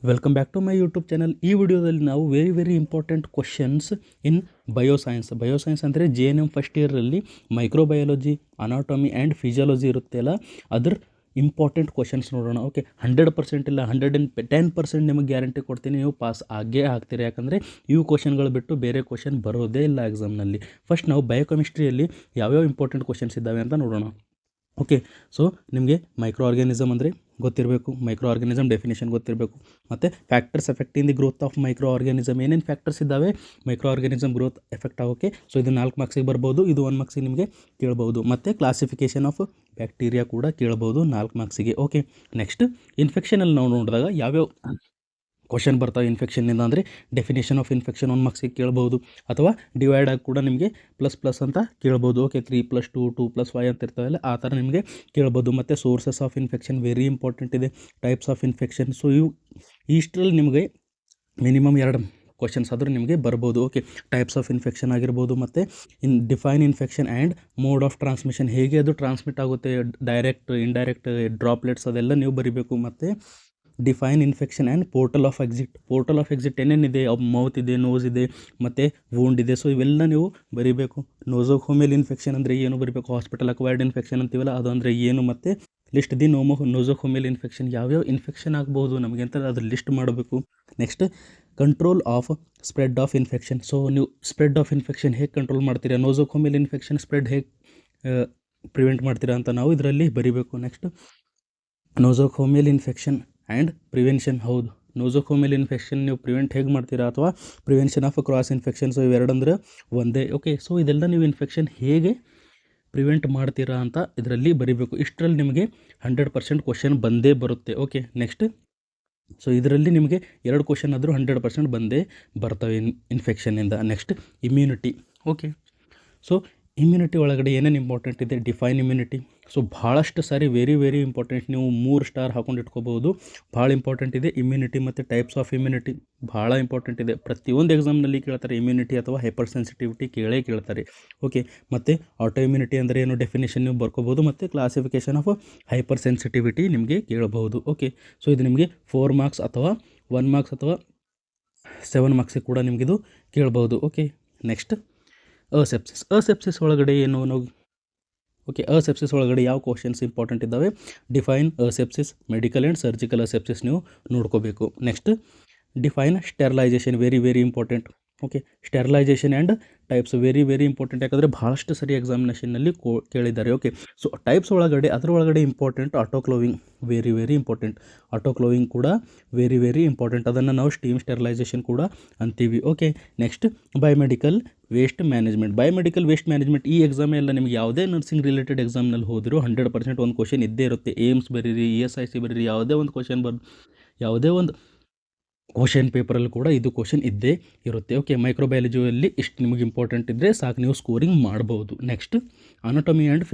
Welcome back to my YouTube channel. ಈ ವಿಡಿಯೋದಲ್ಲಿ ನಾವು very important questions in bioscience ಅಂದರೆ JNM ಫಸ್ಟ್ ಇಯರಲ್ಲಿ ಮೈಕ್ರೋಬಯಾಲಜಿ, ಅನಾಟಮಿ ಆ್ಯಂಡ್ ಫಿಸಿಯಾಲಜಿ ಇರುತ್ತೆ ಅಲ್ಲ, ಅದ್ರ ಇಂಪಾರ್ಟೆಂಟ್ ಕ್ವಶನ್ಸ್ ನೋಡೋಣ. ಓಕೆ, 100% ಇಲ್ಲ 110% ನಿಮಗೆ ಗ್ಯಾರಂಟಿ ಕೊಡ್ತೀನಿ, ನೀವು ಪಾಸ್ ಆಗೇ ಆಗ್ತೀರಿ. ಯಾಕಂದರೆ ಇವು ಕ್ವಶನ್ಗಳು ಬಿಟ್ಟು ಬೇರೆ ಕ್ವಶನ್ ಬರೋದೇ ಇಲ್ಲ ಎಕ್ಸಾಮ್ನಲ್ಲಿ. ಫಸ್ಟ್ ನಾವು ಬಯೋಕೆಮಿಸ್ಟ್ರಿಯಲ್ಲಿ ಯಾವ್ಯಾವ ಇಂಪಾರ್ಟೆಂಟ್ ಕ್ವಶನ್ಸ್ ಇದ್ದಾವೆ ಅಂತ ನೋಡೋಣ. ಓಕೆ, ಸೊ ನಿಮಗೆ ಮೈಕ್ರೋ ಆರ್ಗ್ಯಾನಿಸಮ್ ಅಂದರೆ ಗೊತ್ತಿರಬೇಕು, ಮೈಕ್ರೋ ಆರ್ಗ್ಯಾನಿಸಮ್ ಡೆಫಿನೇಷನ್ ಗೊತ್ತಿರಬೇಕು, ಮತ್ತು factors effect in the growth of micro organism. ಏನೇನು ಫ್ಯಾಕ್ಟರ್ಸ್ ಇದ್ದಾವೆ ಮೈಕ್ರೋ ಆರ್ಗ್ಯಾನಿಸಮ್ ಗ್ರೋತ್ ಎಫೆಕ್ಟ್ ಆಗೋಕ್ಕೆ. ಸೊ ಇದು 4 ಮಾರ್ಕ್ಸಿಗೆ ಬರ್ಬೋದು, ಇದು 1 ಮಾರ್ಕ್ಸಿಗೆ ನಿಮಗೆ ಕೇಳ್ಬೋದು. ಮತ್ತು ಕ್ಲಾಸಿಫಿಕೇಷನ್ ಆಫ್ ಬ್ಯಾಕ್ಟೀರಿಯಾ ಕೂಡ ಕೇಳ್ಬೋದು 4 ಮಾರ್ಕ್ಸಿಗೆ. ಓಕೆ, ನೆಕ್ಸ್ಟ್ ಇನ್ಫೆಕ್ಷನಲ್ಲಿ ನಾವು ನೋಡಿದಾಗ ಯಾವ್ಯಾವ ಕ್ವಶನ್ ಬರ್ತಾವೆ ಇನ್ಫೆಕ್ಷನ್ನಿಂದ ಅಂದರೆ ಡೆಫಿನೇಷನ್ ಆಫ್ ಇನ್ಫೆಕ್ಷನ್ 1 ಮಾರ್ಕ್ಸಿಗೆ ಕೇಳ್ಬೋದು, ಅಥವಾ ಡಿವೈಡ್ ಆಗಿ ಕೂಡ ನಿಮಗೆ ಪ್ಲಸ್ ಅಂತ ಕೇಳ್ಬೋದು. ಓಕೆ, 3+2 2+5 ಅಂತ ಇರ್ತಾವಲ್ಲ, ಆ ಥರ ನಿಮಗೆ ಕೇಳ್ಬೋದು. ಮತ್ತು sources of infection very important ಇದೆ, ಟೈಪ್ಸ್ ಆಫ್ ಇನ್ಫೆಕ್ಷನ್. ಸೊ ಇವು ಇಷ್ಟರಲ್ಲಿ ನಿಮಗೆ ಮಿನಿಮಮ್ 2 ಕ್ವಶನ್ಸ್ ಆದರೂ ನಿಮಗೆ ಬರ್ಬೋದು. ಓಕೆ, ಟೈಪ್ಸ್ ಆಫ್ ಇನ್ಫೆಕ್ಷನ್ ಆಗಿರ್ಬೋದು, ಮತ್ತು define infection and mode of transmission, ಹೇಗೆ ಅದು ಟ್ರಾನ್ಸ್ಮಿಟ್ ಆಗುತ್ತೆ, ಡೈರೆಕ್ಟ್ ಇಂಡೈರೆಕ್ಟ್ ಡ್ರಾಪ್ಲೆಟ್ಸ್ ಅದೆಲ್ಲ ನೀವು ಬರೀಬೇಕು. ಮತ್ತು define infection and portal of exit ಏನೇನಿದೆ, ಮೌತ್ ಇದೆ, ನೋಸ್ ಇದೆ, ಮತ್ತು ವೂಂಡ್ ಇದೆ. ಸೊ ಇವೆಲ್ಲ ನೀವು ಬರೀಬೇಕು. ನೋಸೋಕೋಮಿಯಲ್ ಇನ್ಫೆಕ್ಷನ್ ಅಂದರೆ ಏನು ಬರೀಬೇಕು, ಹಾಸ್ಪಿಟಲ್ ಅಕ್ವೈರ್ಡ್ ಇನ್ಫೆಕ್ಷನ್ ಅಂತೀವಲ್ಲ ಅದು ಅಂದರೆ ಏನು, ಮತ್ತು ಲಿಸ್ಟ್ ದಿ ನೋಸೋಕೋಮಿಯಲ್ ಇನ್ಫೆಕ್ಷನ್, ಯಾವ್ಯಾವ ಇನ್ಫೆಕ್ಷನ್ ಆಗ್ಬೋದು ನಮಗೆ ಅಂತ ಅದ್ರ ಲಿಸ್ಟ್ ಮಾಡಬೇಕು. Next control of spread of infection. So ನೀವು ಸ್ಪ್ರೆಡ್ ಆಫ್ ಇನ್ಫೆಕ್ಷನ್ ಹೇಗೆ ಕಂಟ್ರೋಲ್ ಮಾಡ್ತೀರಾ, ನೋಸೋಕೋಮಿಯಲ್ ಇನ್ಫೆಕ್ಷನ್ ಸ್ಪ್ರೆಡ್ ಹೇಗೆ ಪ್ರಿವೆಂಟ್ ಮಾಡ್ತೀರಾ ಅಂತ ನಾವು ಇದರಲ್ಲಿ ಬರೀಬೇಕು. Next nosocomial infection and prevention. ಹೌದು, ನೋಸೋಕೋಮಿಯಲ್ ಇನ್ಫೆಕ್ಷನ್ ನೀವು ಪ್ರಿವೆಂಟ್ ಹೇಗೆ ಮಾಡ್ತೀರಾ, ಅಥವಾ prevention of cross infection. So ಇವೆರಡಂದ್ರೆ ಒಂದೇ. ಓಕೆ, ಸೊ ಇದೆಲ್ಲ ನೀವು ಇನ್ಫೆಕ್ಷನ್ ಹೇಗೆ ಪ್ರಿವೆಂಟ್ ಮಾಡ್ತೀರಾ ಅಂತ ಇದರಲ್ಲಿ ಬರೀಬೇಕು. ಇಷ್ಟರಲ್ಲಿ ನಿಮಗೆ 100% ಕ್ವಶನ್ ಬಂದೇ ಬರುತ್ತೆ. ಓಕೆ, ನೆಕ್ಸ್ಟ್ ಸೊ ಇದರಲ್ಲಿ ನಿಮಗೆ 2 ಕ್ವಶನ್ ಆದರೂ 100% ಬಂದೇ ಬರ್ತವೆ ಇನ್ಫೆಕ್ಷನ್ನಿಂದ. Next immunity. Okay, so immunity ಒಳಗಡೆ ಏನೇನು ಇಂಪಾರ್ಟೆಂಟ್ ಇದೆ, ಡಿಫೈನ್ ಇಮ್ಯುನಿಟಿ. ಸೊ ಭಾಳಷ್ಟು ಸಾರಿ ವೆರಿ ಇಂಪಾರ್ಟೆಂಟ್, ನೀವು 3 ಸ್ಟಾರ್ ಹಾಕೊಂಡು ಇಟ್ಕೋಬೋದು. ಭಾಳ ಇಂಪಾರ್ಟೆಂಟ್ ಇದೆ ಇಮ್ಯುನಿಟಿ. ಮತ್ತು ಟೈಪ್ಸ್ ಆಫ್ ಇಮ್ಯುನಿಟಿ ಭಾಳ ಇಂಪಾರ್ಟೆಂಟ್ ಇದೆ, ಪ್ರತಿಯೊಂದು ಎಕ್ಸಾಮ್ನಲ್ಲಿ ಕೇಳ್ತಾರೆ. ಇಮ್ಯುನಿಟಿ ಅಥವಾ ಹೈಪರ್ ಸೆನ್ಸಿಟಿವಿಟಿ ಕೇಳ್ತಾರೆ. ಓಕೆ, ಮತ್ತು ಆಟೋ ಇಮ್ಯುನಿಟಿ ಅಂದರೆ ಏನು ಡೆಫಿನೇಷನ್ ನೀವು ಬರ್ಕೋಬೋದು, ಮತ್ತು ಕ್ಲಾಸಿಫಿಕೇಷನ್ ಆಫ್ ಹೈಪರ್ ಸೆನ್ಸಿಟಿವಿಟಿ ನಿಮಗೆ ಕೇಳಬಹುದು. ಓಕೆ, ಸೊ ಇದು ನಿಮಗೆ 4 ಮಾರ್ಕ್ಸ್ ಅಥವಾ 1 ಮಾರ್ಕ್ಸ್ ಅಥವಾ 7 ಮಾರ್ಕ್ಸಿಗೆ ಕೂಡ ನಿಮಗಿದು ಕೇಳ್ಬೋದು. ಓಕೆ, ನೆಕ್ಸ್ಟ್ ಅಸೆಪ್ಸಿಸ್ ಒಳಗಡೆ ಏನು ನಾವು ಓಕೆ, ಅಸೆಪ್ಸಿಸ್ ಒಳಗಡೆ ಯಾವ ಕ್ವಶನ್ಸ್ ಇಂಪಾರ್ಟೆಂಟ್ ಇದ್ದಾವೆ, ಡಿಫೈನ್ ಅಸೆಪ್ಸಿಸ್, ಮೆಡಿಕಲ್ ಆ್ಯಂಡ್ ಸರ್ಜಿಕಲ್ ಅಸೆಪ್ಸಿಸ್ ನೀವು ನೋಡ್ಕೋಬೇಕು. Next define sterilisation very important. Okay, sterilisation and types very important, ಯಾಕಂದರೆ ಭಾಳಷ್ಟು ಸರಿ ಎಕ್ಸಾಮಿನೇಷನ್ನಲ್ಲಿ ಕೇಳಿದ್ದಾರೆ. ಓಕೆ, ಸೊ ಟೈಪ್ಸ್ ಒಳಗಡೆ ಅದರೊಳಗಡೆ ಇಂಪಾರ್ಟೆಂಟ್ ಆಟೋಕ್ಲೋವಿಂಗ್ ವೆರಿ ಇಂಪಾರ್ಟೆಂಟ್. ಆಟೋಕ್ಲೋವಿಂಗ್ ಕೂಡ ವೆರಿ ಇಂಪಾರ್ಟೆಂಟ್, ಅದನ್ನು ನಾವು ಸ್ಟೀಮ್ ಸ್ಟೆರಿಲೈಸೇಷನ್ ಕೂಡ ಅಂತೀವಿ. Okay, next biomedical waste management. ಈ ಎಕ್ಸಾಮೇ ಎಲ್ಲ ನಿಮಗೆ ಯಾವುದೇ ನರ್ಸಿಂಗ್ ರಿಲೇಟೆಡ್ ಎಕ್ಸಾಮ್ನಲ್ಲಿ ಹೋದರೂ 100% ಒಂದು ಕ್ವಶನ್ ಇದ್ದೇ ಇರುತ್ತೆ. ಏಮ್ಸ್ ಬರೀರಿ, ESIC ಬರೀರಿ, ಯಾವುದೇ ಒಂದು ಕ್ವಶನ್ ಪೇಪರಲ್ಲಿ ಕೂಡ ಇದು ಕ್ವಶನ್ ಇದ್ದೇ ಇರುತ್ತೆ. ಓಕೆ, ಮೈಕ್ರೋಬಯಾಲಜಿಯಲ್ಲಿ ಇಷ್ಟು ನಿಮಗೆ ಇಂಪಾರ್ಟೆಂಟ್ ಇದ್ದರೆ ಸಾಕು, ನೀವು ಸ್ಕೋರಿಂಗ್ ಮಾಡ್ಬೋದು. ನೆಕ್ಸ್ಟ್ ಅನಾಟಮಿ ಆ್ಯಂಡ್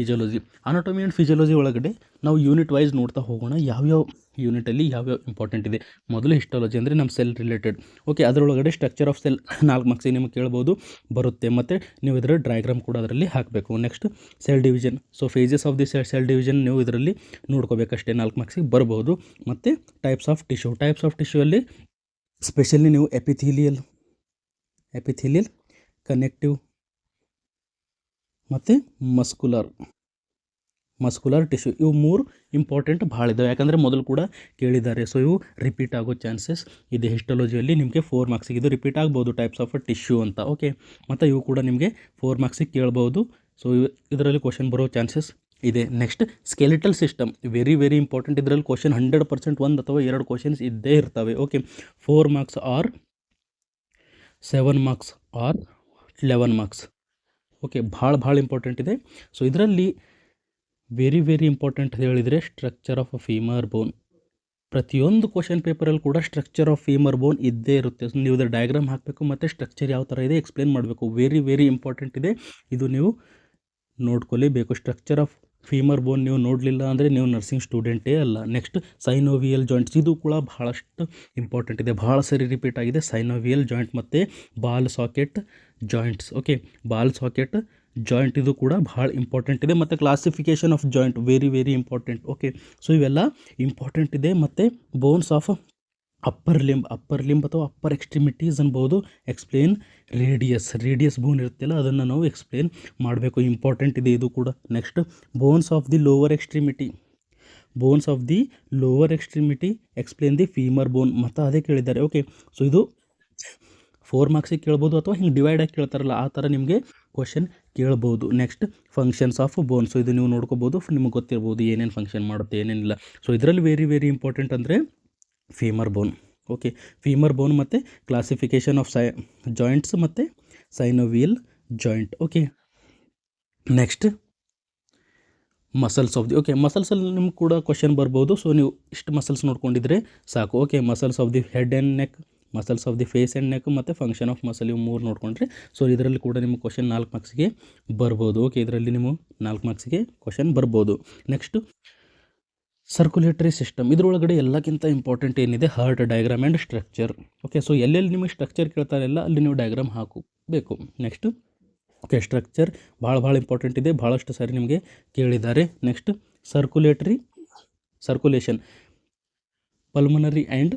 ಫಿಸಿಯಾಲಜಿ ಒಳಗಡೆ ನಾವು ಯೂನಿಟ್ ವೈಸ್ ನೋಡ್ತಾ ಹೋಗೋಣ, ಯಾವ್ಯಾವ ಯೂನಿಟಲ್ಲಿ ಯಾವ್ಯಾವ ಇಂಪಾರ್ಟೆಂಟ್ ಇದೆ. ಮೊದಲು ಹಿಸ್ಟಾಲಜಿ ಅಂದರೆ ನಮ್ಮ ಸೆಲ್ ರಿಲೇಟೆಡ್. ಓಕೆ, ಅದರೊಳಗಡೆ ಸ್ಟ್ರಕ್ಚರ್ ಆಫ್ ಸೆಲ್ 4 ಮಾರ್ಕ್ಸಿಗೆ ನಿಮಗೆ ಕೇಳ್ಬೋದು, ಬರುತ್ತೆ. ಮತ್ತು ನೀವು ಇದರ ಡಯಾಗ್ರಾಮ್ ಕೂಡ ಅದರಲ್ಲಿ ಹಾಕಬೇಕು. Next cell division. So phases of the cell division ನೀವು ಇದರಲ್ಲಿ ನೋಡ್ಕೋಬೇಕಷ್ಟೇ, 4 ಮಾರ್ಕ್ಸಿಗೆ ಬರ್ಬೋದು. ಮತ್ತು ಟೈಪ್ಸ್ ಆಫ್ ಟಿಶ್ಯೂಯಲ್ಲಿ ಸ್ಪೆಷಲಿ ನೀವು ಎಪಿಥೀಲಿಯಲ್, ಕನೆಕ್ಟಿವ್ ಮತ್ತು ಮಸ್ಕುಲರ್ ಟಿಶ್ಯೂ, ಇವು 3 ಇಂಪಾರ್ಟೆಂಟ್ ಭಾಳ ಇದ್ದಾವೆ, ಯಾಕಂದರೆ ಮೊದಲು ಕೂಡ ಕೇಳಿದ್ದಾರೆ. ಸೊ ಇವು ರಿಪೀಟ್ ಆಗೋ ಚಾನ್ಸಸ್ ಇದೆ. ಹಿಸ್ಟಾಲಜಿಯಲ್ಲಿ ನಿಮಗೆ 4 ಮಾರ್ಕ್ಸಿಗೆ ಇದು ರಿಪೀಟ್ ಆಗ್ಬೋದು, ಟೈಪ್ಸ್ ಆಫ್ ಟಿಶ್ಯೂ ಅಂತ. ಓಕೆ, ಮತ್ತು ಇವು ಕೂಡ ನಿಮಗೆ 4 ಮಾರ್ಕ್ಸಿಗೆ ಕೇಳ್ಬೋದು. ಸೊ ಇದರಲ್ಲಿ ಕ್ವಶನ್ ಬರೋ ಚಾನ್ಸಸ್ ಇದೆ. Next skeletal system very important. ಇದರಲ್ಲಿ ಕ್ವಶನ್ 100% 1 ಅಥವಾ 2 ಕ್ವಶನ್ಸ್ ಇದ್ದೇ ಇರ್ತವೆ. Okay, 4 marks or 7 marks or 11 marks. Okay, ಭಾಳ ಇಂಪಾರ್ಟೆಂಟ್ ಇದೆ. ಸೊ ಇದರಲ್ಲಿ ವೆರಿ ಇಂಪಾರ್ಟೆಂಟ್ ಹೇಳಿದರೆ ಸ್ಟ್ರಕ್ಚರ್ ಆಫ್ ಫೀಮರ್ ಬೋನ್. ಪ್ರತಿಯೊಂದು ಕ್ವಶನ್ ಪೇಪರಲ್ಲಿ ಕೂಡ ಸ್ಟ್ರಕ್ಚರ್ ಆಫ್ ಫೀಮರ್ ಬೋನ್ ಇದ್ದೇ ಇರುತ್ತೆ. ಸೊ ನೀವು ಇದರ ಡಯಾಗ್ರಾಮ್ ಹಾಕಬೇಕು, ಮತ್ತು ಸ್ಟ್ರಕ್ಚರ್ ಯಾವ ಥರ ಇದೆ ಎಕ್ಸ್ಪ್ಲೇನ್ ಮಾಡಬೇಕು. ವೆರಿ ಇಂಪಾರ್ಟೆಂಟ್ ಇದೆ, ಇದು ನೀವು ನೋಡ್ಕೊಳ್ಳೇಬೇಕು. ಸ್ಟ್ರಕ್ಚರ್ ಆಫ್ ಫೀಮರ್ ಬೋನ್ ನೀವು ನೋಡಲಿಲ್ಲ ಅಂದರೆ ನೀವು ನರ್ಸಿಂಗ್ ಸ್ಟೂಡೆಂಟೇ ಅಲ್ಲ. ನೆಕ್ಸ್ಟ್ ಸೈನೋವಿಯಲ್ ಜಾಯಿಂಟ್ಸ್, ಇದು ಕೂಡ ಭಾಳಷ್ಟು ಇಂಪಾರ್ಟೆಂಟ್ ಇದೆ, ಭಾಳ ಸರಿ ರಿಪೀಟ್ ಆಗಿದೆ. ಸೈನೋವಿಯಲ್ ಜಾಯಿಂಟ್ ಮತ್ತು ball socket joints. Okay, ball socket joint ಇದು ಕೂಡ ಭಾಳ ಇಂಪಾರ್ಟೆಂಟ್ ಇದೆ. ಮತ್ತು classification of joint very very important. Okay, so ಇವೆಲ್ಲ ಇಂಪಾರ್ಟೆಂಟ್ ಇದೆ. ಮತ್ತು ಬೋನ್ಸ್ ಆಫ್ ಅಪ್ಪರ್ ಲಿಂಬ್ ಅಥವಾ ಅಪ್ಪರ್ ಎಕ್ಸ್ಟ್ರಿಮಿಟೀಸ್ ಅನ್ಬೋದು. ಎಕ್ಸ್ಪ್ಲೇನ್ ರೇಡಿಯಸ್ ಬೋನ್ ಇರುತ್ತಲ್ಲ ಅದನ್ನು ನಾವು ಎಕ್ಸ್ಪ್ಲೇನ್ ಮಾಡಬೇಕು, ಇಂಪಾರ್ಟೆಂಟ್ ಇದೆ ಇದು ಕೂಡ. Next bones of the lower extremity explain the femur bone, ಮತ್ತು ಅದೇ ಕೇಳಿದ್ದಾರೆ. ಓಕೆ, ಸೊ ಇದು 4 ಮಾರ್ಕ್ಸಿಗೆ ಕೇಳ್ಬೋದು, ಅಥವಾ ಹಿಂಗೆ ಡಿವೈಡ್ ಆಗಿ ಕೇಳ್ತಾರಲ್ಲ ಆ ಥರ ನಿಮಗೆ ಕ್ವಶನ್ ಕೇಳ್ಬೋದು. Next functions of bone, so ಇದು ನೀವು ನೋಡ್ಕೋಬೋದು, ನಿಮಗೆ ಗೊತ್ತಿರ್ಬೋದು ಏನೇನು ಫಂಕ್ಷನ್ ಮಾಡುತ್ತೆ ಏನೇನಿಲ್ಲ. ಸೊ ಇದರಲ್ಲಿ ವೆರಿ ವೆರಿ ಇಂಪಾರ್ಟೆಂಟ್ ಅಂದರೆ femur bone. Okay, femur bone ಮತ್ತು ಕ್ಲಾಸಿಫಿಕೇಷನ್ ಆಫ್ ಜಾಯಿಂಟ್ಸ್ ಮತ್ತು synovial joint. Okay, next muscles of the. Okay, ಮಸಲ್ಸಲ್ಲಿ ನಿಮ್ಗೆ ಕೂಡ ಕ್ವಶನ್ ಬರ್ಬೋದು. ಸೊ ನೀವು ಇಷ್ಟು ಮಸಲ್ಸ್ ನೋಡ್ಕೊಂಡಿದ್ರೆ ಸಾಕು. Okay, muscles of the head and neck, muscles of the face and neck ಮತ್ತು ಫಂಕ್ಷನ್ ಆಫ್ ಮಸಲ್, ಇವು 3 ನೋಡ್ಕೊಂಡ್ರೆ ಸೊ ಇದರಲ್ಲಿ ಕೂಡ ನಿಮಗೆ ಕ್ವಶನ್ 4 ಮಾರ್ಕ್ಸಿಗೆ ಬರ್ಬೋದು. ಓಕೆ, ಇದರಲ್ಲಿ ನೀವು 4 ಮಾರ್ಕ್ಸಿಗೆ ಕ್ವಶನ್ ಬರ್ಬೋದು. ನೆಕ್ಸ್ಟು ಸರ್ಕ್ಯುಲೇಟರಿ ಸಿಸ್ಟಮ್, ಇದರೊಳಗಡೆ ಎಲ್ಲಕ್ಕಿಂತ ಇಂಪಾರ್ಟೆಂಟ್ ಏನಿದೆ, heart diagram and structure. Okay, so ಎಲ್ಲೆಲ್ಲಿ ನಿಮಗೆ ಸ್ಟ್ರಕ್ಚರ್ ಕೇಳ್ತಾರಲ್ಲ ಅಲ್ಲಿ ನೀವು ಡಯಾಗ್ರಾಮ್ ಹಾಕಬೇಕು. ನೆಕ್ಸ್ಟ್ ಓಕೆ, ಸ್ಟ್ರಕ್ಚರ್ ಭಾಳ ಇಂಪಾರ್ಟೆಂಟ್ ಇದೆ, ಭಾಳಷ್ಟು ಸಾರಿ ನಿಮಗೆ ಕೇಳಿದ್ದಾರೆ. Next circulation, pulmonary and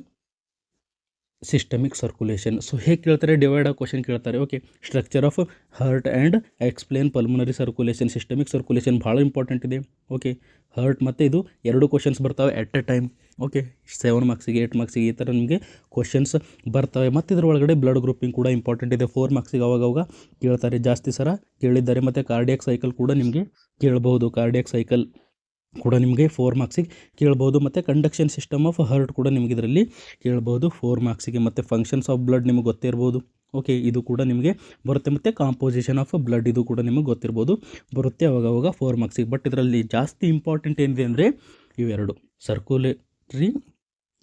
systemic circulation. So ಹೇಗೆ ಕೇಳ್ತಾರೆ, ಡಿವೈಡ್ ಆಗಿ ಕ್ವಶನ್ ಕೇಳ್ತಾರೆ. Okay, structure of heart and explain pulmonary circulation, systemic circulation ಭಾಳ ಇಂಪಾರ್ಟೆಂಟ್ ಇದೆ. ಓಕೆ, ಹಾರ್ಟ್ ಮತ್ತು ಇದು 2 ಕ್ವಶನ್ಸ್ ಬರ್ತವೆ ಎಟ್ ಎ ಟೈಮ್. ಓಕೆ, 7 ಮಾರ್ಕ್ಸಿಗೆ 8 ಮಾರ್ಕ್ಸಿಗೆ ಈ ಥರ ನಿಮಗೆ ಕ್ವಶನ್ಸ್ ಬರ್ತವೆ. ಮತ್ತು ಇದರೊಳಗಡೆ ಬ್ಲಡ್ ಗ್ರೂಪಿಂಗ್ ಕೂಡ ಇಂಪಾರ್ಟೆಂಟ್ ಇದೆ, 4 ಮಾರ್ಕ್ಸಿಗೆ ಅವಾಗ ಕೇಳ್ತಾರೆ, ಜಾಸ್ತಿ ಸಲ ಕೇಳಿದ್ದಾರೆ. ಮತ್ತು ಕಾರ್ಡಿಯಾಕ್ ಸೈಕಲ್ ಕೂಡ ನಿಮಗೆ ಕೇಳ್ಬೋದು, ಕಾರ್ಡಿಯಾಕ್ ಸೈಕಲ್ ಕೂಡ ನಿಮಗೆ 4 ಮಾರ್ಕ್ಸಿಗೆ ಕೇಳ್ಬೋದು. ಮತ್ತು ಕಂಡಕ್ಷನ್ ಸಿಸ್ಟಮ್ ಆಫ್ ಹಾರ್ಟ್ ಕೂಡ ನಿಮಗೆ ಇದರಲ್ಲಿ ಕೇಳ್ಬೋದು 4 ಮಾರ್ಕ್ಸಿಗೆ. ಮತ್ತು ಫಂಕ್ಷನ್ಸ್ ಆಫ್ ಬ್ಲಡ್ ನಿಮಗೆ ಗೊತ್ತಿರ್ಬೋದು. ಓಕೆ, ಇದು ಕೂಡ ನಿಮಗೆ ಬರುತ್ತೆ. ಮತ್ತು ಕಾಂಪೋಸಿಷನ್ ಆಫ್ ಬ್ಲಡ್ ಇದು ಕೂಡ ನಿಮಗೆ ಗೊತ್ತಿರ್ಬೋದು, ಬರುತ್ತೆ ಅವಾಗ 4 ಮಾರ್ಕ್ಸಿಗೆ. ಬಟ್ ಇದರಲ್ಲಿ ಜಾಸ್ತಿ ಇಂಪಾರ್ಟೆಂಟ್ ಏನಿದೆ ಅಂದರೆ ಇವೆರಡು, ಸರ್ಕ್ಯುಲೇಟರಿ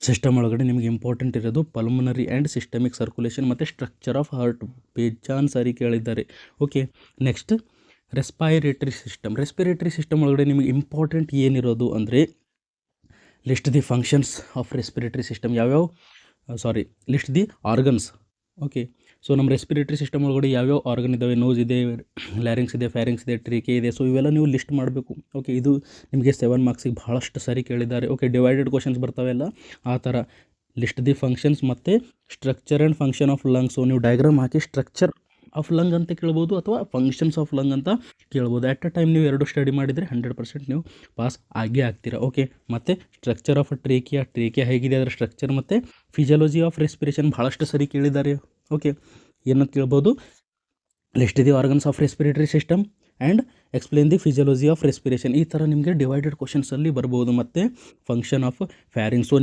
ಸಿಸ್ಟಮ್ ಒಳಗಡೆ ನಿಮಗೆ ಇಂಪಾರ್ಟೆಂಟ್ ಇರೋದು ಪಲ್ಮನರಿ ಆ್ಯಂಡ್ ಸಿಸ್ಟಮಿಕ್ ಸರ್ಕ್ಯುಲೇಷನ್ ಮತ್ತು ಸ್ಟ್ರಕ್ಚರ್ ಆಫ್ ಹಾರ್ಟ್, ಬೇಜಾನ್ ಸಾರಿ ಕೇಳಿದ್ದಾರೆ. ಓಕೆ, ನೆಕ್ಸ್ಟ್ ರೆಸ್ಪಿರೇಟರಿ ಸಿಸ್ಟಮ್ ಒಳಗಡೆ ನಿಮಗೆ ಇಂಪಾರ್ಟೆಂಟ್ ಏನಿರೋದು ಅಂದರೆ list the functions of respiratory system, list the organs. Okay, so ನಮ್ಮ ರೆಸ್ಪಿರೇಟರಿ ಸಿಸ್ಟಮ್ ಒಳಗಡೆ ಯಾವ್ಯಾವ ಆರ್ಗನ್ ಇದ್ದಾವೆ, ನೋಸ್ ಇದೆ, ಲ್ಯಾರಿಂಗ್ಸ್ ಇದೆ, ಫ್ಯಾರಿಂಗ್ಸ್ ಇದೆ, ಟ್ರೀಕೆ ಇದೆ. ಸೊ ಇವೆಲ್ಲ ನೀವು ಲಿಸ್ಟ್ ಮಾಡಬೇಕು. ಓಕೆ, ಇದು ನಿಮಗೆ 7 ಮಾರ್ಕ್ಸಿಗೆ ಭಾಳಷ್ಟು ಸಾರಿ ಕೇಳಿದ್ದಾರೆ. ಓಕೆ, ಡಿವೈಡೆಡ್ ಕ್ವಶನ್ಸ್ ಬರ್ತಾವೆಲ್ಲ ಆ ಥರ. ಲಿಸ್ಟ್ ದಿ ಫಂಕ್ಷನ್ಸ್ ಮತ್ತು structure and function of lungs. So ನೀವು ಡಯಾಗ್ರಾಮ್ ಹಾಕಿ ಸ್ಟ್ರಕ್ಚರ್ ಆಫ್ ಲಂಗ್ ಅಂತ ಕೇಳ್ಬೋದು, ಅಥವಾ ಫಂಕ್ಷನ್ಸ್ ಆಫ್ ಲಂಗ್ ಅಂತ ಕೇಳ್ಬೋದು. ಎಟ್ ಅ ಟೈಮ್ ನೀವು 2 ಸ್ಟಡಿ ಮಾಡಿದರೆ 100% ನೀವು ಪಾಸ್ ಆಗೇ ಆಗ್ತೀರಾ. ಓಕೆ, ಮತ್ತು ಸ್ಟ್ರಕ್ಚರ್ ಆಫ್ ಟ್ರೇಕಿಯಾ ಹೇಗಿದೆ ಅದರ ಸ್ಟ್ರಕ್ಚರ್, ಮತ್ತು ಫಿಸಿಯಾಲಜಿ ಆಫ್ ರೆಸ್ಪಿರೇಷನ್ ಭಾಳಷ್ಟು ಸರಿ ಕೇಳಿದ್ದಾರೆ. ಓಕೆ, ಏನಂತ ಕೇಳ್ಬೋದು, list the organs of respiratory system and explain the physiology of respiration. ಈ ಥರ ನಿಮಗೆ ಡಿವೈಡೆಡ್ ಕ್ವಶನ್ಸಲ್ಲಿ ಬರ್ಬೋದು. ಮತ್ತು ಫಂಕ್ಷನ್ ಆಫ್ ಫ್ಯಾರಿಂಗ್. ಸೊ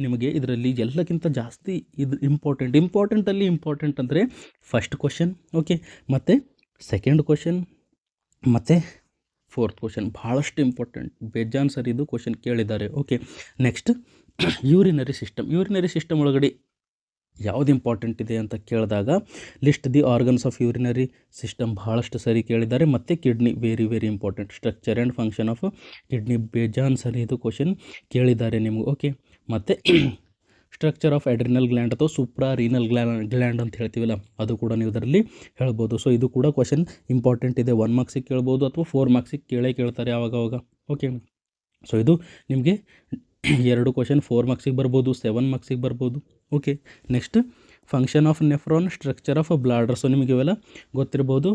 ನಿಮಗೆ ಇದರಲ್ಲಿ ಎಲ್ಲಕ್ಕಿಂತ ಜಾಸ್ತಿ ಇದು ಇಂಪಾರ್ಟೆಂಟ್ ಅಂದರೆ ಫಸ್ಟ್ ಕ್ವಶನ್. ಓಕೆ, ಮತ್ತು ಸೆಕೆಂಡ್ ಕ್ವಶನ್ ಮತ್ತು 4th ಕ್ವಶನ್ ಭಾಳಷ್ಟು ಇಂಪಾರ್ಟೆಂಟ್, ಬೇಜಾನ್ ಸರಿ ಇದು ಕ್ವಶನ್ ಕೇಳಿದ್ದಾರೆ. ಓಕೆ, ನೆಕ್ಸ್ಟ್ ಯೂರಿನರಿ ಸಿಸ್ಟಮ್ ಒಳಗಡೆ ಯಾವುದು ಇಂಪಾರ್ಟೆಂಟ್ ಇದೆ ಅಂತ ಕೇಳಿದಾಗ list the organs of urinary system ಭಾಳಷ್ಟು ಸರಿ ಕೇಳಿದ್ದಾರೆ. ಮತ್ತು kidney very very important, structure and function of kidney ಬೇಜಾನ್ ಸರಿ ಇದು ಕ್ವಶನ್ ಕೇಳಿದ್ದಾರೆ ನಿಮಗೆ. ಓಕೆ, ಮತ್ತು ಸ್ಟ್ರಕ್ಚರ್ ಆಫ್ ಅಡ್ರಿನಲ್ ಗ್ಲ್ಯಾಂಡ್ ಅಥವಾ ಸುಪ್ರಾರೀನಲ್ ಗ್ಲ್ಯಾಂಡ್ ಅಂತ ಹೇಳ್ತೀವಲ್ಲ ಅದು ಕೂಡ ನೀವು ಇದರಲ್ಲಿ ಹೇಳ್ಬೋದು. ಸೊ ಇದು ಕೂಡ ಕ್ವಶನ್ ಇಂಪಾರ್ಟೆಂಟ್ ಇದೆ, 1 ಮಾರ್ಕ್ಸಿಗೆ ಕೇಳ್ಬೋದು ಅಥವಾ 4 ಮಾರ್ಕ್ಸಿಗೆ ಕೇಳ್ತಾರೆ ಆವಾಗ. ಓಕೆ, ಸೊ ಇದು ನಿಮಗೆ 2 ಕ್ವಶನ್ 4 ಮಾರ್ಕ್ಸಿಗೆ ಬರ್ಬೋದು, 7 ಮಾರ್ಕ್ಸಿಗೆ ಬರ್ಬೋದು. Okay, next function of nephron, structure of bladder. So ನಿಮಗೆ ಇವೆಲ್ಲ ಗೊತ್ತಿರ್ಬೋದು,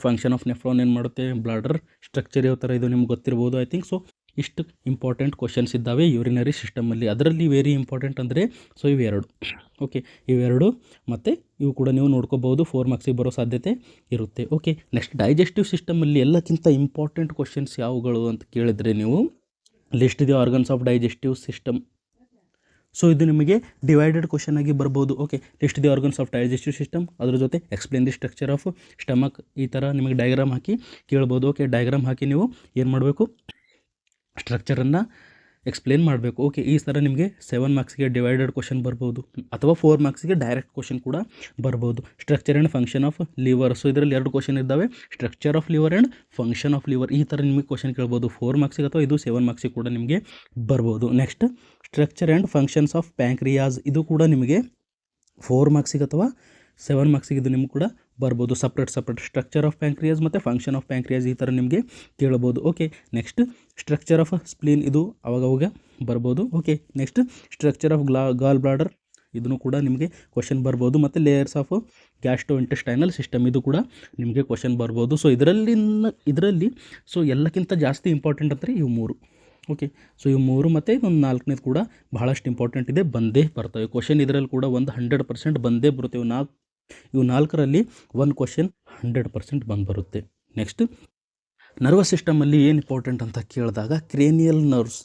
ಫಂಕ್ಷನ್ ಆಫ್ ನೆಫ್ರಾನ್ ಏನು ಮಾಡುತ್ತೆ, ಬ್ಲಾಡರ್ ಸ್ಟ್ರಕ್ಚರ್ ಯಾವ ಥರ ಇದು ನಿಮ್ಗೆ ಗೊತ್ತಿರ್ಬೋದು ಐ ಥಿಂಕ್. ಸೊ ಇಷ್ಟು ಇಂಪಾರ್ಟೆಂಟ್ ಕ್ವಶನ್ಸ್ ಇದ್ದಾವೆ ಯೂರಿನರಿ ಸಿಸ್ಟಮಲ್ಲಿ. ಅದರಲ್ಲಿ ವೆರಿ ಇಂಪಾರ್ಟೆಂಟ್ ಅಂದರೆ ಸೊ ಇವೆರಡು. ಓಕೆ, ಇವೆರಡು ಮತ್ತು ಇವು ಕೂಡ ನೀವು ನೋಡ್ಕೋಬೋದು, 4 ಮಾರ್ಕ್ಸಿಗೆ ಬರೋ ಸಾಧ್ಯತೆ ಇರುತ್ತೆ. ಓಕೆ, ನೆಕ್ಸ್ಟ್ ಡೈಜೆಸ್ಟಿವ್ ಸಿಸ್ಟಮಲ್ಲಿ ಎಲ್ಲಕ್ಕಿಂತ ಇಂಪಾರ್ಟೆಂಟ್ ಕ್ವಶನ್ಸ್ ಯಾವುಗಳು ಅಂತ ಕೇಳಿದರೆ ನೀವು list the organs of digestive system. So ಇದು ನಿಮಗೆ ಡಿವೈಡೆಡ್ ಕ್ವಶನ್ ಆಗಿ ಬರ್ಬೋದು. Okay, list the organs of digestive system, ಅದ್ರ ಜೊತೆ explain the structure of stomach, ಈ ಥರ ನಿಮಗೆ ಡಯಾಗ್ರಾಮ್ ಹಾಕಿ ಕೇಳ್ಬೋದು. ಓಕೆ, ಡಯಾಗ್ರಾಮ್ ಹಾಕಿ ನೀವು ಏನು ಮಾಡಬೇಕು, ಸ್ಟ್ರಕ್ಚರನ್ನು ಎಕ್ಸ್ಪ್ಲೇನ್ ಮಾಡಬೇಕು. ಓಕೆ, ಈ ಥರ ನಿಮಗೆ 7 ಮಾರ್ಕ್ಸ್ಗೆ ಡಿವೈಡೆಡ್ ಕ್ವಶನ್ ಬರ್ಬೋದು, ಅಥವಾ 4 ಮಾರ್ಕ್ಸ್ಗೆ ಡೈರೆಕ್ಟ್ ಕ್ವಶನ್ ಕೂಡ ಬರ್ಬೋದು. Structure and function of liver, so ಇದರಲ್ಲಿ 2 ಕ್ವಶನ್ ಇದ್ದಾವೆ, structure of liver and function of liver. ಈ ಥರ ನಿಮಗೆ ಕ್ವಶನ್ ಕೇಳ್ಬೋದು 4 ಮಾರ್ಕ್ಸಿಗೆ, ಅಥವಾ ಇದು 7 ಮಾರ್ಕ್ಸಿಗೆ ಕೂಡ ನಿಮಗೆ ಬರ್ಬೋದು. Next structure and functions of pancreas, ಇದು ಕೂಡ ನಿಮಗೆ 4 ಮಾರ್ಕ್ಸಿಗೆ ಅಥವಾ 7 ಮಾರ್ಕ್ಸಿಗೆ ಇದು ನಿಮ್ಗೆ ಕೂಡ ಬರ್ಬೋದು. ಸಪ್ರೇಟ್ ಸ್ಟ್ರಕ್ಚರ್ ಆಫ್ ಪ್ಯಾಂಕ್ರಿಯಾಸ್ ಮತ್ತು ಫಂಕ್ಷನ್ ಆಫ್ ಪ್ಯಾಂಕ್ರಿಯಾಸ್ ಈ ಥರ ನಿಮಗೆ ಕೇಳ್ಬೋದು. Okay, next structure of spleen, ಇದು ಅವಾಗವಾಗ ಬರ್ಬೋದು. Okay, next structure of goal bladder, ಇದನ್ನು ಕೂಡ ನಿಮಗೆ ಕ್ವಶನ್ ಬರ್ಬೋದು. ಮತ್ತು layers of gastro intestinal system, ಇದು ಕೂಡ ನಿಮಗೆ ಕ್ವಶನ್ ಬರ್ಬೋದು. ಸೊ ಇದರಲ್ಲಿ ಸೊ ಎಲ್ಲಕ್ಕಿಂತ ಜಾಸ್ತಿ ಇಂಪಾರ್ಟೆಂಟ್ ಅಂದರೆ ಇವು 3. ಓಕೆ, ಸೊ ಇವು 3 ಮತ್ತು ಇನ್ನೊಂದು 4ನೇದು ಕೂಡ ಬಹಳಷ್ಟು ಇಂಪಾರ್ಟೆಂಟ್ ಇದೆ, ಬಂದೇ ಬರ್ತವೆ ಕ್ವಶನ್. ಇದರಲ್ಲಿ ಕೂಡ ಒಂದು 100% ಬಂದೇ ಬರುತ್ತೆ. ಇವು 4ರಲ್ಲಿ ಒಂದು ಕ್ವಶನ್ 100% ಬರುತ್ತೆ. ನೆಕ್ಸ್ಟ್ ನರ್ವಸ್ ಸಿಸ್ಟಮಲ್ಲಿ ಏನು ಇಂಪಾರ್ಟೆಂಟ್ ಅಂತ ಕೇಳಿದಾಗ cranial nerves.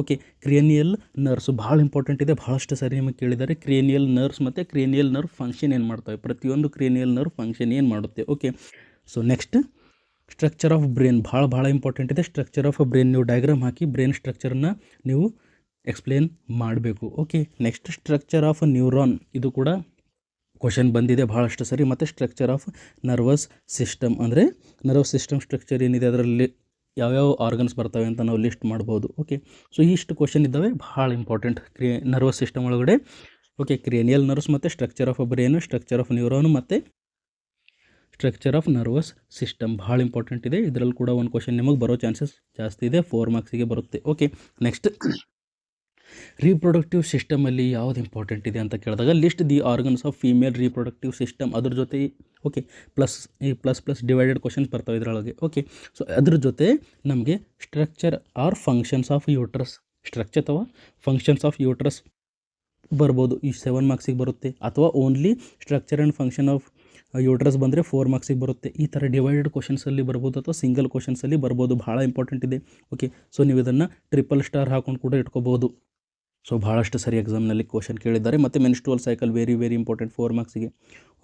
Okay, cranial nerves ಭಾಳ ಇಂಪಾರ್ಟೆಂಟ್ ಇದೆ, ಭಾಳಷ್ಟು ಸರಿ ನಿಮಗೆ ಕೇಳಿದ್ದಾರೆ. ಕ್ರೇನಿಯಲ್ ನರ್ವ್ಸ್ ಮತ್ತು ಕ್ರೇನಿಯಲ್ ನರ್ವ್ ಫಂಕ್ಷನ್ ಏನು ಮಾಡ್ತವೆ, ಪ್ರತಿಯೊಂದು ಕ್ರೇನಿಯಲ್ ನರ್ವ್ ಫಂಕ್ಷನ್ ಏನು ಮಾಡುತ್ತೆ. Okay, so next structure of brain ಭಾಳ ಇಂಪಾರ್ಟೆಂಟ್ ಇದೆ. ಸ್ಟ್ರಕ್ಚರ್ ಆಫ್ ಬ್ರೈನ್ ನೀವು ಡಯಾಗ್ರಾಮ್ ಹಾಕಿ ಬ್ರೈನ್ ಸ್ಟ್ರಕ್ಚರ್ನ ನೀವು ಎಕ್ಸ್ಪ್ಲೇನ್ ಮಾಡಬೇಕು. Okay, next structure of neuron, ಇದು ಕೂಡ ಕ್ವಶನ್ ಬಂದಿದೆ ಭಾಳಷ್ಟು ಸರಿ. ಮತ್ತು ಸ್ಟ್ರಕ್ಚರ್ ಆಫ್ ನರ್ವಸ್ ಸಿಸ್ಟಮ್, ಅಂದರೆ ನರ್ವಸ್ ಸಿಸ್ಟಮ್ ಸ್ಟ್ರಕ್ಚರ್ ಏನಿದೆ ಅದರಲ್ಲಿ ಯಾವ್ಯಾವ ಆರ್ಗನ್ಸ್ ಬರ್ತವೆ ಅಂತ ನಾವು ಲಿಸ್ಟ್ ಮಾಡ್ಬೋದು. ಓಕೆ, ಸೊ ಇಷ್ಟು ಕ್ವಶನ್ ಇದ್ದಾವೆ ಭಾಳ ಇಂಪಾರ್ಟೆಂಟ್ ನರ್ವಸ್ ಸಿಸ್ಟಮ್ ಒಳಗಡೆ. ಓಕೆ, ಕ್ರೇನಿಯಲ್ ನರ್ವ್ಸ್ ಮತ್ತು structure of brain, structure of neuron ಮತ್ತು ಸ್ಟ್ರಕ್ಚರ್ ಆಫ್ ನರ್ವಸ್ ಸಿಸ್ಟಮ್ ಭಾಳ ಇಂಪಾರ್ಟೆಂಟ್ ಇದೆ. ಇದರಲ್ಲಿ ಕೂಡ ಒಂದು ಕ್ವಶನ್ ನಿಮಗೆ ಬರೋ ಚಾನ್ಸಸ್ ಜಾಸ್ತಿ ಇದೆ, 4 ಮಾರ್ಕ್ಸಿಗೆ ಬರುತ್ತೆ. ಓಕೆ, ನೆಕ್ಸ್ಟ್ ರೀಪ್ರೊಡಕ್ಟಿವ್ ಸಿಸ್ಟಮಲ್ಲಿ ಯಾವುದು ಇಂಪಾರ್ಟೆಂಟ್ ಇದೆ ಅಂತ ಕೇಳಿದಾಗ list the organs of female reproductive system, ಅದ್ರ ಜೊತೆ ಓಕೆ ಪ್ಲಸ್ ಡಿವೈಡೆಡ್ ಕ್ವಶನ್ಸ್ ಬರ್ತವೆ ಇದರೊಳಗೆ. ಓಕೆ, ಸೊ ಅದ್ರ ಜೊತೆ ನಮಗೆ structure or functions of uterus, structure ಅಥವಾ ಫಂಕ್ಷನ್ಸ್ ಆಫ್ ಯೂಟ್ರಸ್ ಬರ್ಬೋದು, ಈ 7 ಮಾರ್ಕ್ಸಿಗೆ ಬರುತ್ತೆ. ಅಥವಾ only structure and function of uterus ಬಂದರೆ 4 ಮಾರ್ಕ್ಸಿಗೆ ಬರುತ್ತೆ. ಈ ಥರ ಡಿವೈಡೆಡ್ ಕ್ವಶನ್ಸಲ್ಲಿ ಬರ್ಬೋದು, ಅಥವಾ ಸಿಂಗಲ್ ಕ್ವಶನ್ಸಲ್ಲಿ ಬರ್ಬೋದು, ಭಾಳ ಇಂಪಾರ್ಟೆಂಟ್ ಇದೆ. ಓಕೆ, ಸೊ ನೀವು ಇದನ್ನು ಟ್ರಿಪಲ್ ಸ್ಟಾರ್ ಹಾಕೊಂಡು ಕೂಡ ಇಟ್ಕೋಬೋದು. ಸೊ ಭಾಳಷ್ಟು ಸರಿ ಎಕ್ಸಾಮ್ನಲ್ಲಿ ಕ್ವಶನ್ ಕೇಳಿದ್ದಾರೆ. ಮತ್ತು ಮೆನ್ಸ್ಟ್ರುವಲ್ ಸೈಕಲ್ ವೆರಿ ಇಂಪಾರ್ಟೆಂಟ್ 4 ಮಾರ್ಕ್ಸಿಗೆ.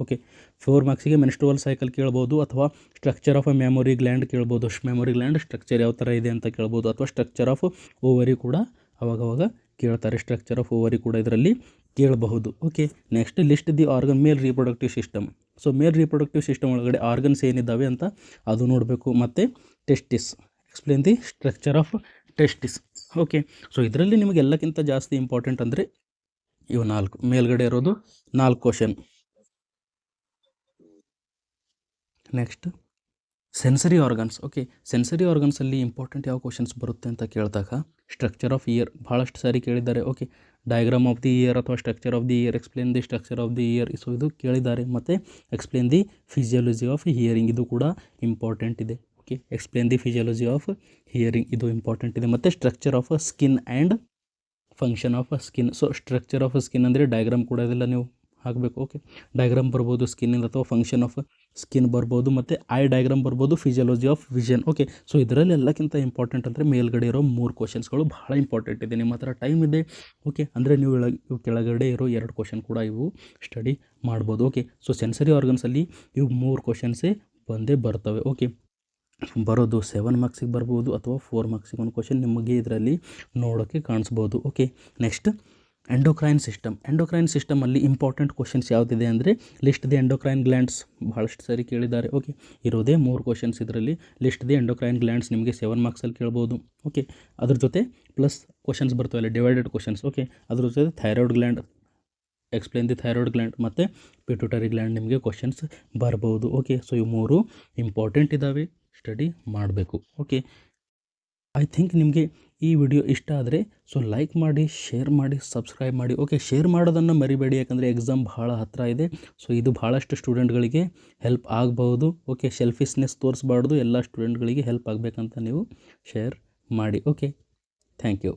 ಓಕೆ, 4 ಮಾರ್ಕ್ಸಿಗೆ ಮೆನ್ಸ್ಟ್ರುವಲ್ ಸೈಕಲ್ ಕೇಳ್ಬೋದು, ಅಥವಾ structure of a mammary gland ಕೇಳ್ಬೋದು. ಮೆಮೊರಿ ಗ್ಲ್ಯಾಂಡ್ ಸ್ಟ್ರಕ್ಚರ್ ಯಾವ ಥರ ಇದೆ ಅಂತ ಕೇಳ್ಬೋದು. ಅಥವಾ ಸ್ಟ್ರಕ್ಚರ್ ಆಫ್ ಓವರಿ ಕೂಡ ಅವಾಗವಾಗ ಕೇಳ್ತಾರೆ, ಸ್ಟ್ರಕ್ಚರ್ ಆಫ್ ಓವರಿ ಕೂಡ ಇದರಲ್ಲಿ ಕೇಳಬಹುದು. Okay, next list the organ male reproductive system. So male reproductive system ಒಳಗಡೆ ಆರ್ಗನ್ಸ್ ಏನಿದ್ದಾವೆ ಅಂತ ಅದು ನೋಡಬೇಕು. ಮತ್ತು testis, explain the structure of testis. Okay, so ಇದರಲ್ಲಿ ನಿಮಗೆ ಎಲ್ಲಕ್ಕಿಂತ ಜಾಸ್ತಿ ಇಂಪಾರ್ಟೆಂಟ್ ಅಂದರೆ ಇವು 4 ಮೇಲ್ಗಡೆ ಇರೋದು 4 question. Next sensory organs. Okay, sensory ಆರ್ಗನ್ಸಲ್ಲಿ ಇಂಪಾರ್ಟೆಂಟ್ ಯಾವ ಕ್ವಶನ್ಸ್ ಬರುತ್ತೆ ಅಂತ ಕೇಳಿದಾಗ ಸ್ಟ್ರಕ್ಚರ್ ಆಫ್ ಇಯರ್ ಭಾಳಷ್ಟು ಸಾರಿ ಕೇಳಿದ್ದಾರೆ. Okay, diagram of the ear ಅಥವಾ structure of the ear, explain the structure of the ear, so ಇದು ಕೇಳಿದ್ದಾರೆ. ಮತ್ತು explain the physiology of hearing, ಇದು ಕೂಡ ಇಂಪಾರ್ಟೆಂಟ್ ಇದೆ. Okay, explain the physiology of hearing, ಇದು ಇಂಪಾರ್ಟೆಂಟ್ ಇದೆ. ಮತ್ತು structure of skin and function of skin. So structure of skin ಅಂದರೆ ಡಯಾಗ್ರಾಮ್ ಕೂಡ ಇದೆಲ್ಲ ನೀವು ಹಾಕಬೇಕು. ಓಕೆ, ಡಯಾಗ್ರಾಮ್ ಬರ್ಬೋದು ಸ್ಕಿನ್ನಿಂದ, ಅಥವಾ ಫಂಕ್ಷನ್ ಆಫ್ ಸ್ಕಿನ್ ಬರ್ಬೋದು, ಮತ್ತು ಐ ಡಯಾಗ್ರಾಮ್ ಬರ್ಬೋದು, physiology of vision. Okay, so ಇದರಲ್ಲಿ ಎಲ್ಲಕ್ಕಿಂತ ಇಂಪಾರ್ಟೆಂಟ್ ಅಂದರೆ ಮೇಲ್ಗಡೆ ಇರೋ 3 ಕ್ವಶನ್ಸ್ಗಳು ಭಾಳ ಇಂಪಾರ್ಟೆಂಟ್ ಇದೆ. ನಿಮ್ಮ ಹತ್ರ ಟೈಮ್ ಇದೆ, ಓಕೆ, ಅಂದರೆ ನೀವು ಇವು ಕೆಳಗಡೆ ಇರೋ 2 ಕ್ವಶನ್ ಕೂಡ ಇವು ಸ್ಟಡಿ ಮಾಡ್ಬೋದು. ಓಕೆ, ಸೊ ಸೆನ್ಸರಿ ಆರ್ಗನ್ಸಲ್ಲಿ ಇವು 3 ಕ್ವಶನ್ಸೇ ಬಂದೇ ಬರ್ತವೆ. ಓಕೆ, ಬರೋದು 7 ಮಾರ್ಕ್ಸಿಗೆ ಬರ್ಬೋದು, ಅಥವಾ 4 ಮಾರ್ಕ್ಸಿಗೆ ಒಂದು ಕ್ವಶನ್ ನಿಮಗೆ ಇದರಲ್ಲಿ ನೋಡೋಕ್ಕೆ ಕಾಣಿಸ್ಬೋದು. ಓಕೆ, ನೆಕ್ಸ್ಟ್ ಎಂಡೋಕ್ರೈನ್ ಸಿಸ್ಟಮಲ್ಲಿ ಇಂಪಾರ್ಟೆಂಟ್ ಕ್ವಶನ್ಸ್ ಯಾವುದಿದೆ ಅಂದರೆ ಲಿಸ್ಟ್ ದಿ ಎಂಡೋಕ್ರೈನ್ ಗ್ಲ್ಯಾಂಡ್ಸ್, ಭಾಳಷ್ಟು ಸರಿ ಕೇಳಿದ್ದಾರೆ. ಓಕೆ, ಇರೋದೇ 3 ಕ್ವಶನ್ಸ್ ಇದರಲ್ಲಿ. ಲಿಸ್ಟ್ ದಿ ಎಂಡೋಕ್ರೈನ್ ಗ್ಲ್ಯಾಂಡ್ಸ್ ನಿಮಗೆ 7 ಮಾರ್ಕ್ಸಲ್ಲಿ ಕೇಳ್ಬೋದು. ಓಕೆ, ಅದ್ರ ಜೊತೆ ಪ್ಲಸ್ ಕ್ವಶನ್ಸ್ ಬರ್ತವೆ ಡಿವೈಡೆಡ್ ಕ್ವಶನ್ಸ್. ಓಕೆ, ಅದ್ರ ಜೊತೆ thyroid gland, explain the thyroid gland, ಮತ್ತು ಪಿಟ್ಯೂಟರಿ ಗ್ಲ್ಯಾಂಡ್ ನಿಮಗೆ ಕ್ವಶನ್ಸ್ ಬರ್ಬೋದು. ಓಕೆ, ಸೊ ಇವು 3 ಇಂಪಾರ್ಟೆಂಟ್ ಇದ್ದಾವೆ, ಸ್ಟಡಿ ಮಾಡಬೇಕು. ಓಕೆ, ಐ ಥಿಂಕ್ ನಿಮಗೆ ಈ ವಿಡಿಯೋ ಇಷ್ಟ ಆದರೆ ಸೊ ಲೈಕ್ ಮಾಡಿ, ಶೇರ್ ಮಾಡಿ, ಸಬ್ಸ್ಕ್ರೈಬ್ ಮಾಡಿ. ಓಕೆ, ಶೇರ್ ಮಾಡೋದನ್ನು ಮರಿಬೇಡಿ, ಯಾಕಂದರೆ ಎಕ್ಸಾಮ್ ಭಾಳ ಹತ್ತಿರ ಇದೆ. ಸೊ ಇದು ಭಾಳಷ್ಟು ಸ್ಟೂಡೆಂಟ್ಗಳಿಗೆ ಹೆಲ್ಪ್ ಆಗ್ಬೋದು. ಓಕೆ, ಸೆಲ್ಫಿಶ್ನೆಸ್ ತೋರಿಸ್ಬಾರ್ದು, ಎಲ್ಲ ಸ್ಟೂಡೆಂಟ್ಗಳಿಗೆ ಹೆಲ್ಪ್ ಆಗಬೇಕಂತ ನೀವು ಶೇರ್ ಮಾಡಿ. Okay, thank you.